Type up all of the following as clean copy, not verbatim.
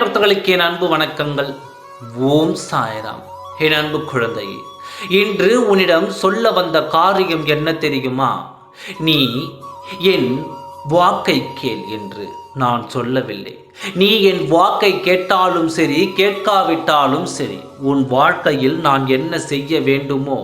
பக்தர்களுக்கு என் அன்பு வணக்கங்கள். ஓம் சாய்ராம். என் அன்பு குழந்தையே, இன்று உன்னிடம் சொல்ல வந்த காரியம் என்ன தெரியுமா? நீ என் வாக்கை கேள் என்று நான் சொல்லவில்லை. நீ என் வாக்கை கேட்டாலும் சரி, கேட்காவிட்டாலும் சரி, உன் வாழ்க்கையில் நான் என்ன செய்ய வேண்டுமோ,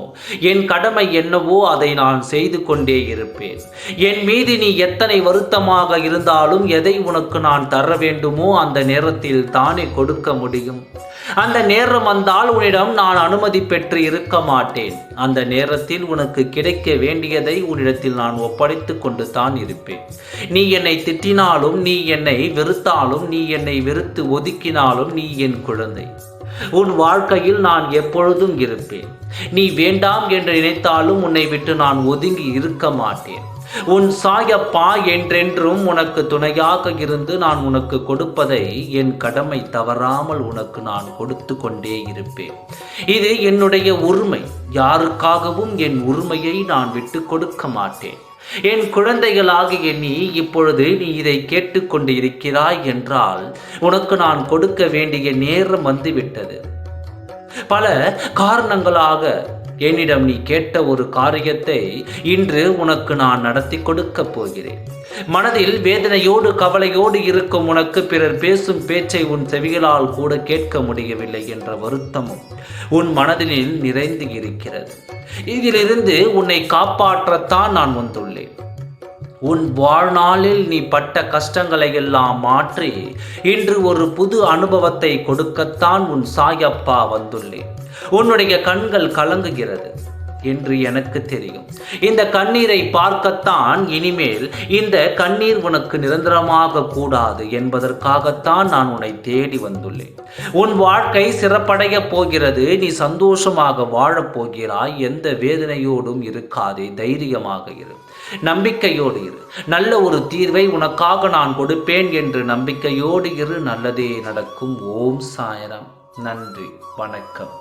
என் கடமை என்னவோ அதை நான் செய்து கொண்டே இருப்பேன். என் மீது நீ எத்தனை வருத்தமாக இருந்தாலும் எதை உனக்கு நான் தர வேண்டுமோ அந்த நேரத்தில் தானே கொடுக்க முடியும். அந்த நேரம் வந்தால் உன்னிடம் நான் அனுமதி பெற்று இருக்க மாட்டேன். அந்த நேரத்தில் உனக்கு கிடைக்க வேண்டியதை உன்னிடத்தில் நான் ஒப்படைத்து கொண்டு தான் இருப்பேன். நீ என்னை திட்டினாலும், நீ என்னை வெறுத்தாலும், நீ என்னை வெறுத்து ஒதுக்கினாலும் நீ என் குழந்தை. உன் வாழ்க்கையில் நான் எப்பொழுதும் இருப்பேன். நீ வேண்டாம் என்று நினைத்தாலும் உன்னை விட்டு நான் ஒதுங்கி இருக்க மாட்டேன். உன் சாயப்பா என்றென்றும் உனக்கு துணையாக இருந்து நான் உனக்கு கொடுப்பதை என் கடமை தவறாமல் உனக்கு நான் கொடுத்து கொண்டே இருப்பேன். இது என்னுடைய உரிமை. யாருக்காகவும் என் உரிமையை நான் விட்டு கொடுக்க மாட்டேன். என் குழந்தைகளாகிய நீ இப்பொழுது நீ இதை கேட்டுக்கொண்டு இருக்கிறாய் என்றால் உனக்கு நான் கொடுக்க வேண்டிய நேரம் வந்துவிட்டது. பல காரணங்களாக என்னிடம் நீ கேட்ட ஒரு காரியத்தை இன்று உனக்கு நான் நடத்தி கொடுக்க போகிறேன். மனதில் வேதனையோடு கவலையோடு இருக்கும் உனக்கு பிறர் பேசும் பேச்சை உன் செவிகளால் கூட கேட்க முடியவில்லை என்ற வருத்தமும் உன் மனதில் நிறைந்து இருக்கிறது. இதிலிருந்து உன்னை காப்பாற்றத்தான் நான் வந்துள்ளேன். உன் வாழ்நாளில் நீ பட்ட கஷ்டங்களை எல்லாம் மாற்றி இன்று ஒரு புது அனுபவத்தை கொடுக்கத்தான் உன் சாயப்பா வந்துள்ளேன். உன்னுடைய கண்கள் கலங்குகிறது என்று எனக்கு தெரியும். இந்த கண்ணீரை பார்க்கத்தான் இனிமேல் இந்த கண்ணீர் உனக்கு நிரந்தரமாக கூடாது என்பதற்காகத்தான் நான் உன்னை தேடி வந்துள்ளேன். உன் வாழ்க்கை சிறப்படைய போகிறது. நீ சந்தோஷமாக வாழப் போகிறாய். எந்த வேதனையோடும் இருக்காதே. தைரியமாக இரு, நம்பிக்கையோடு இரு. நல்ல ஒரு தீர்வை உனக்காக நான் கொடுப்பேன் என்று நம்பிக்கையோடு இரு. நல்லதே நடக்கும். ஓம் சாய்ராம். நன்றி, வணக்கம்.